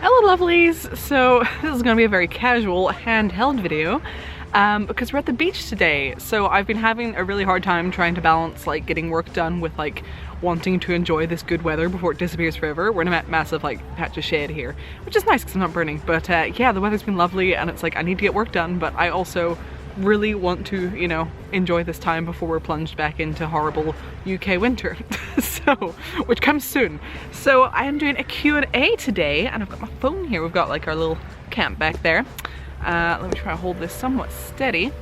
Hello lovelies! So this is going to be a very casual handheld video because we're at the beach today. So I've been having a really hard time trying to balance like getting work done with like wanting to enjoy this good weather before it disappears forever. We're in a massive like patch of shade here, which is nice because I'm not burning. But yeah, the weather's been lovely and it's like I need to get work done, but I also really want to, you know, enjoy this time before we're plunged back into horrible UK winter. So, which comes soon. So I am doing a Q&A today and I've got my phone here. We've got like our little camp back there. Let me try to hold this somewhat steady.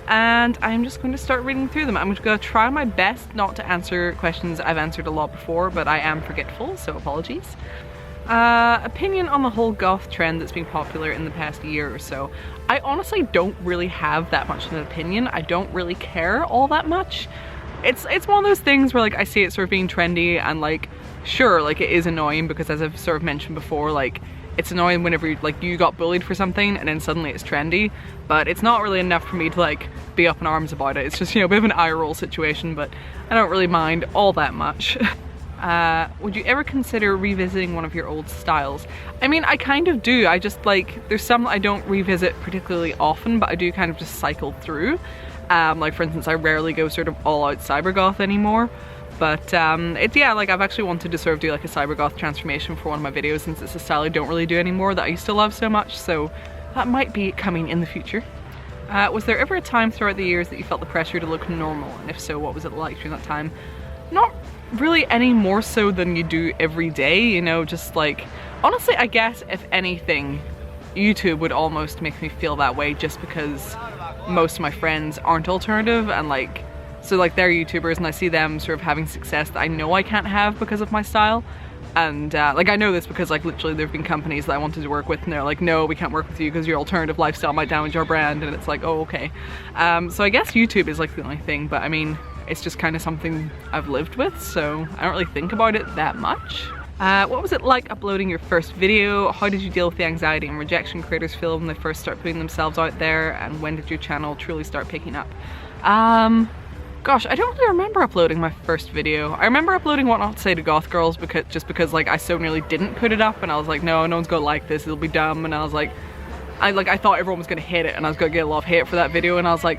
And I'm just going to start reading through them. I'm just going to try my best not to answer questions I've answered a lot before, but I am forgetful, so apologies. Opinion on the whole goth trend that's been popular in the past year or so. I honestly don't really have that much of an opinion. I don't really care all that much. It's one of those things where like I see it sort of being trendy and like sure, like it is annoying because as I've sort of mentioned before, like it's annoying whenever like you got bullied for something and then suddenly it's trendy, but it's not really enough for me to like be up in arms about it. It's just, you know, a bit of an eye roll situation, but I don't really mind all that much. Would you ever consider revisiting one of your old styles? I mean, I kind of do. I just like, there's some I don't revisit particularly often, but I do kind of just cycle through. Like for instance, I rarely go sort of all out cybergoth anymore. But it's, yeah, like I've actually wanted to sort of do like a cybergoth transformation for one of my videos since it's a style I don't really do anymore that I used to love so much. So that might be coming in the future. Was there ever a time throughout the years that you felt the pressure to look normal? And if so, what was it like during that time? Not really any more so than you do every day, you know, just like, honestly, I guess if anything, YouTube would almost make me feel that way just because most of my friends aren't alternative and like, so like they're YouTubers and I see them sort of having success that I know I can't have because of my style. And like I know this because like literally there have been companies that I wanted to work with and they're like, no, we can't work with you because your alternative lifestyle might damage our brand, and it's like, oh, okay. So I guess YouTube is like the only thing, but I mean, it's just kind of something I've lived with, so I don't really think about it that much. What was it like uploading your first video? How did you deal with the anxiety and rejection creators feel when they first start putting themselves out there? And when did your channel truly start picking up? Gosh, I don't really remember uploading my first video. I remember uploading What Not to Say to Goth Girls because like I so nearly didn't put it up and I was like, no one's gonna like this, it'll be dumb. And I was like, I thought everyone was gonna hate it and I was gonna get a lot of hate for that video, and I was like,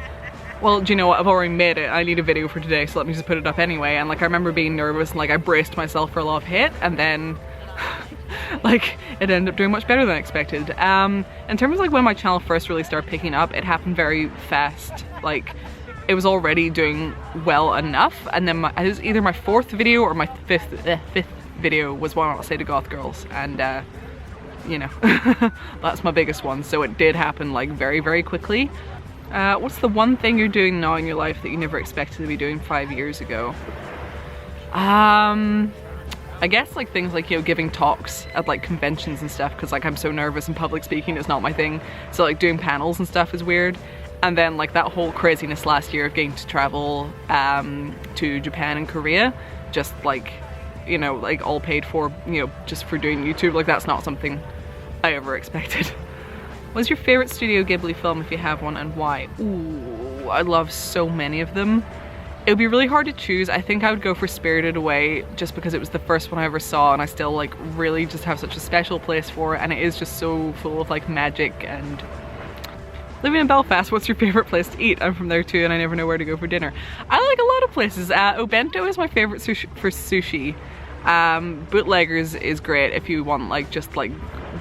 well, do you know what, I've already made it, I need a video for today, so let me just put it up anyway. And like I remember being nervous and like I braced myself for a lot of hate, and then like it ended up doing much better than I expected. In terms of like when my channel first really started picking up, it happened very fast. Like it was already doing well enough, and then it was either my fourth video or my fifth video was What Not to Say to Goth Girls, and you know, that's my biggest one, so it did happen like very, very quickly. What's the one thing you're doing now in your life that you never expected to be doing 5 years ago? I guess like things like, you know, giving talks at like conventions and stuff, because like I'm so nervous and public speaking is not my thing, so like doing panels and stuff is weird. And then like that whole craziness last year of getting to travel to Japan and Korea, just like, you know, like all paid for, you know, just for doing YouTube, like that's not something I ever expected. What's your favorite Studio Ghibli film if you have one, and why? Ooh, I love so many of them. It would be really hard to choose. I think I would go for Spirited Away just because it was the first one I ever saw and I still like really just have such a special place for it, and it is just so full of like magic. And living in Belfast, what's your favorite place to eat? I'm from there too and I never know where to go for dinner. I like a lot of places. Obento is my favorite for sushi. Bootleggers is great if you want like just like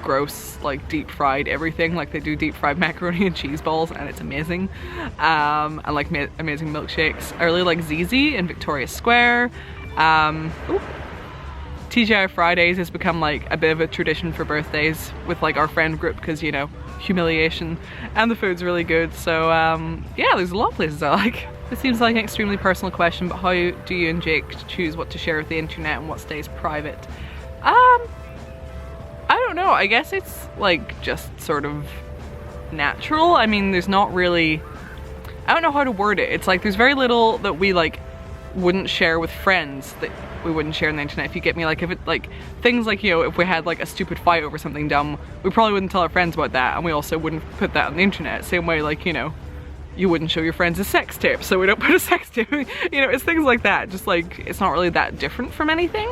gross like deep fried everything. Like they do deep fried macaroni and cheese balls and it's amazing. And like amazing milkshakes. I really like ZZ in Victoria Square. TGI Fridays has become like a bit of a tradition for birthdays with like our friend group because, you know, humiliation, and the food's really good. So yeah, there's a lot of places I like. This seems like an extremely personal question, but how do you and Jake choose what to share with the internet and what stays private? I don't know, I guess it's like just sort of natural. I mean, there's not really, I don't know how to word it. It's like there's very little that we like wouldn't share with friends that we wouldn't share on the internet, if you get me. Like if it like things like, you know, if we had like a stupid fight over something dumb, we probably wouldn't tell our friends about that, and we also wouldn't put that on the internet. Same way, like, you know, you wouldn't show your friends a sex tape, so we don't put a sex tape. You know, it's things like that. Just like, it's not really that different from anything.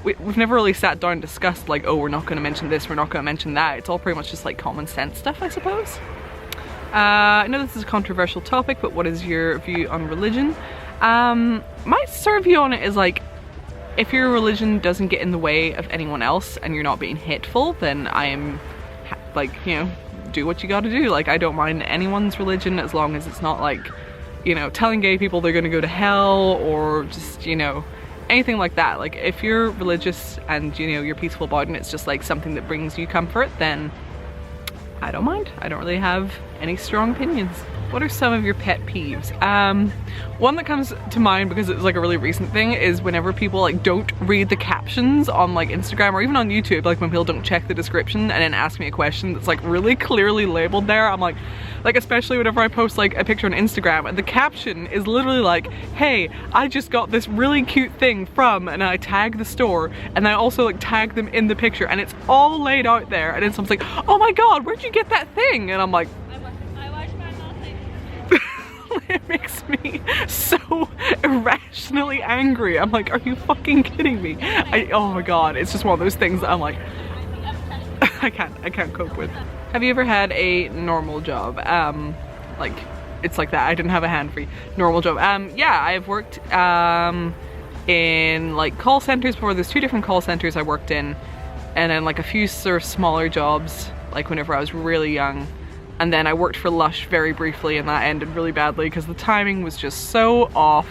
we've never really sat down and discussed like, oh, we're not going to mention this, we're not going to mention that. It's all pretty much just like common sense stuff, I suppose. I know this is a controversial topic, but what is your view on religion? My sort of view on it is like, if your religion doesn't get in the way of anyone else and you're not being hateful, then I am like, you know, do what you gotta do. Like, I don't mind anyone's religion as long as it's not like, you know, telling gay people they're gonna go to hell or just, you know, anything like that. Like, if you're religious and, you know, you're peaceful about it and it's just like something that brings you comfort, then I don't mind. I don't really have any strong opinions. What are some of your pet peeves? One that comes to mind because it's like a really recent thing is whenever people like don't read the captions on like Instagram or even on YouTube, like when people don't check the description and then ask me a question that's like really clearly labeled there. I'm like especially whenever I post like a picture on Instagram and the caption is literally like, hey, I just got this really cute thing from, and I tag the store and I also like tag them in the picture and it's all laid out there, and then someone's like, oh my god, where'd you get that thing? And I'm like, it makes me so irrationally angry. I'm like, are you fucking kidding me? Oh my god, it's just one of those things that I'm like, I can't cope with. Have you ever had a normal job? Like, it's like that. I didn't have a hand-free normal job. Yeah, I've worked in like call centers before. There's 2 different call centers I worked in, and then like a few sort of smaller jobs, like whenever I was really young. And then I worked for Lush very briefly, and that ended really badly because the timing was just so off.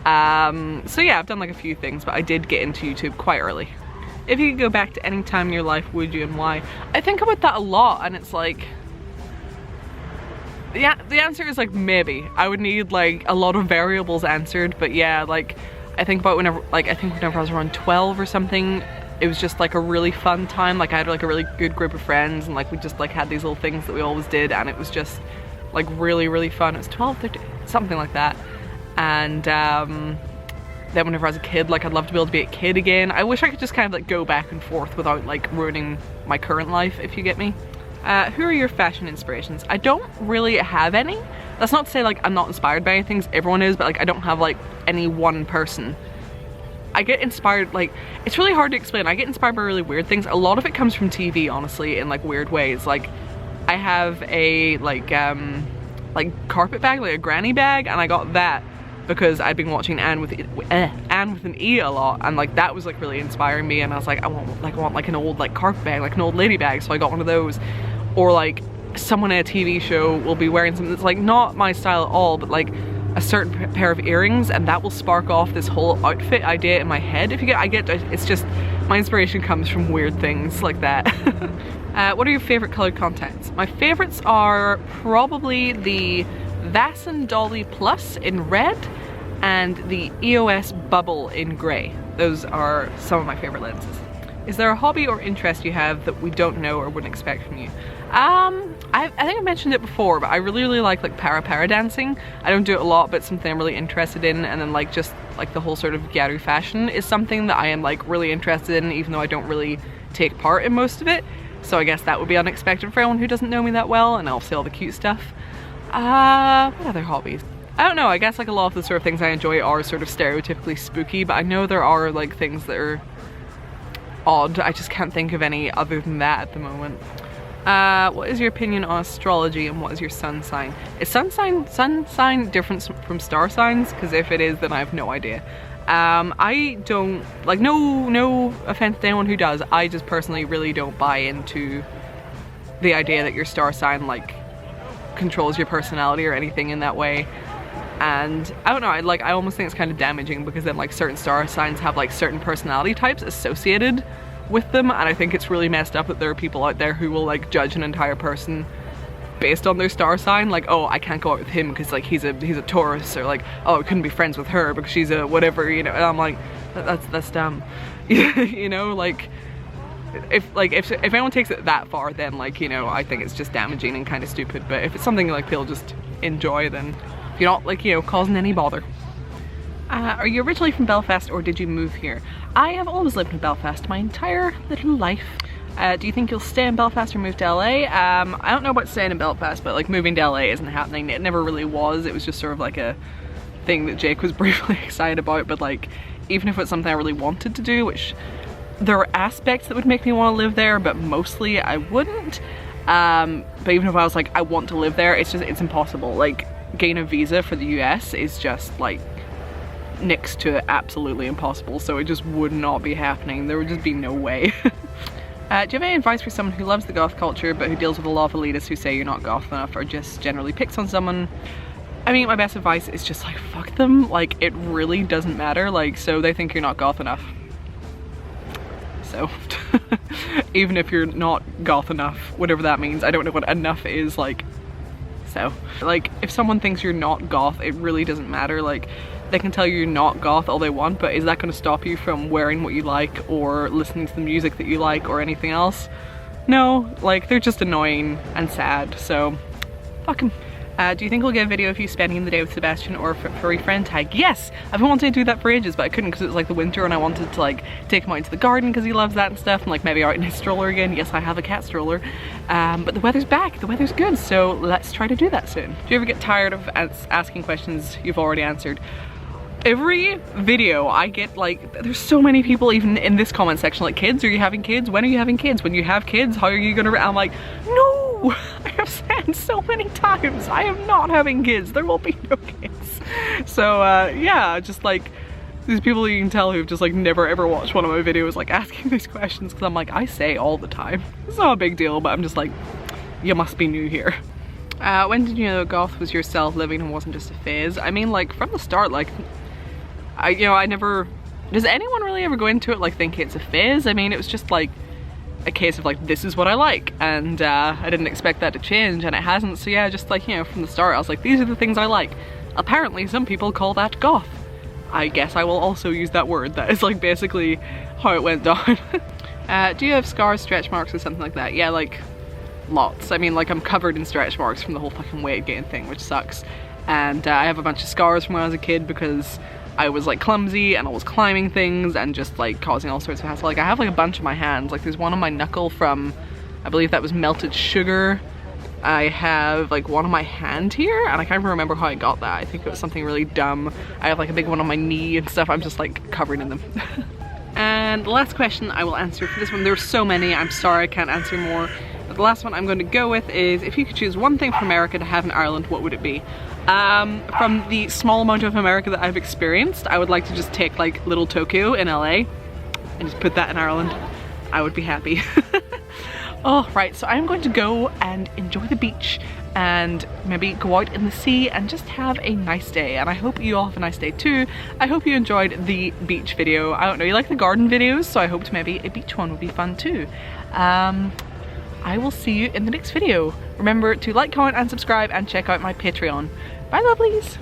So yeah, I've done like a few things, but I did get into YouTube quite early. If you could go back to any time in your life, would you, and why? I think about that a lot, and it's like, yeah, the answer is like maybe. I would need like a lot of variables answered, but yeah, like I think about whenever I was around 12 or something, it was just like a really fun time. Like I had like a really good group of friends, and like we just like had these little things that we always did, and it was just like really, really fun. It was 12, 13, something like that. And then whenever I was a kid, like I'd love to be able to be a kid again. I wish I could just kind of like go back and forth without like ruining my current life, if you get me. Who are your fashion inspirations? I don't really have any. That's not to say like I'm not inspired by anything, everyone is, but like I don't have like any one person. I get inspired, like, it's really hard to explain. I get inspired by really weird things. A lot of it comes from TV, honestly, in like weird ways. Like, I have a like carpet bag, like a granny bag, and I got that because I'd been watching Anne with an E a lot, and like that was like really inspiring me, and I was like, I want like an old like carpet bag, like an old lady bag, so I got one of those. Or like someone in a TV show will be wearing something that's like not my style at all, but like a certain pair of earrings, and that will spark off this whole outfit idea in my head. If you get, it's just, my inspiration comes from weird things like that. What are your favorite colored contacts? My favorites are probably the Vasen Dolly Plus in red and the EOS Bubble in gray. Those are some of my favorite lenses. Is there a hobby or interest you have that we don't know or wouldn't expect from you? I think I mentioned it before, but I really like para dancing. I don't do it a lot, but it's something I'm really interested in. And then like just like the whole sort of gyaru fashion is something that I am like really interested in, even though I don't really take part in most of it. So I guess that would be unexpected for anyone who doesn't know me that well, and obviously all the cute stuff. What other hobbies? I don't know, I guess like a lot of the sort of things I enjoy are sort of stereotypically spooky, but I know there are like things that are odd. I just can't think of any other than that at the moment. What is your opinion on astrology, and what is your sun sign? Is sun sign different from star signs? Because if it is, then I have no idea. I don't, like, no offense to anyone who does, I just personally really don't buy into the idea that your star sign like controls your personality or anything in that way. And I don't know, I almost think it's kind of damaging, because then like certain star signs have like certain personality types associated with them, and I think it's really messed up that there are people out there who will like judge an entire person based on their star sign. Like, oh, I can't go out with him because like he's a Taurus, or like, oh, I couldn't be friends with her because she's a whatever, you know. And I'm like, that's dumb. You know, like if anyone takes it that far, then like, you know, I think it's just damaging and kind of stupid. But if it's something like people just enjoy, then you're not like, you know, causing any bother. Are you originally from Belfast, or did you move here? I have always lived in Belfast my entire little life. Do you think you'll stay in Belfast or move to LA? I don't know about staying in Belfast, but like moving to LA isn't happening. It never really was. It was just sort of like a thing that Jake was briefly excited about, but like even if it's something I really wanted to do, which there are aspects that would make me want to live there, but mostly I wouldn't. But even if I was like, I want to live there, it's impossible. Like, getting a visa for the US is just like next to absolutely impossible, so it just would not be happening. There would just be no way. Do you have any advice for someone who loves the goth culture but who deals with a lot of elitists who say you're not goth enough, or just generally picks on someone? I mean, my best advice is just like, fuck them. Like, it really doesn't matter. Like, so they think you're not goth enough. So even if you're not goth enough, whatever that means, I don't know what enough is, like, so like, if someone thinks you're not goth, it really doesn't matter. Like, they can tell you you're not goth all they want, but is that going to stop you from wearing what you like or listening to the music that you like or anything else? No, like, they're just annoying and sad, so fuck them. Do you think we'll get a video of you spending the day with Sebastian or a furry friend tag? Yes! I've been wanting to do that for ages, but I couldn't because it was like the winter and I wanted to like take him out into the garden because he loves that and stuff, and like maybe out in his stroller again. Yes, I have a cat stroller. But the weather's back, the weather's good, so let's try to do that soon. Do you ever get tired of asking questions you've already answered? Every video I get, like, there's so many people even in this comment section, like, kids, are you having kids? When are you having kids? When you have kids, how are you gonna, I'm like, no, I have said so many times, I am not having kids, there will be no kids. So yeah, just like, these people you can tell who've just like never ever watched one of my videos, like asking these questions, because I'm like, I say all the time, it's not a big deal, but I'm just like, you must be new here. When did you know goth was yourself living and wasn't just a phase? I mean, like, from the start, like, I never, does anyone really ever go into it like thinking it's a phase? I mean, it was just like a case of like, this is what I like, and I didn't expect that to change, and it hasn't. So yeah, just like, you know, from the start I was like, these are the things I like. Apparently some people call that goth. I guess I will also use that word. That is like basically how it went down. Do you have scars, stretch marks or something like that? Yeah, like lots. I mean, like, I'm covered in stretch marks from the whole fucking weight gain thing, which sucks. And I have a bunch of scars from when I was a kid because I was like clumsy and I was climbing things and just like causing all sorts of hassle. Like, I have like a bunch of my hands. Like, there's one on my knuckle from, I believe that was melted sugar. I have like one on my hand here, and I can't even remember how I got that. I think it was something really dumb. I have like a big one on my knee and stuff. I'm just like covered in them. And the last question I will answer for this one, there's so many, I'm sorry I can't answer more. But the last one I'm going to go with is, if you could choose one thing from America to have in Ireland, what would it be? From the small amount of America that I've experienced, I would like to just take like little Tokyo in LA and just put that in Ireland. I would be happy. Oh, right, so I'm going to go and enjoy the beach and maybe go out in the sea and just have a nice day. And I hope you all have a nice day too. I hope you enjoyed the beach video. I don't know, you like the garden videos, so I hoped maybe a beach one would be fun too. I will see you in the next video. Remember to like, comment and subscribe and check out my Patreon. Bye lovelies!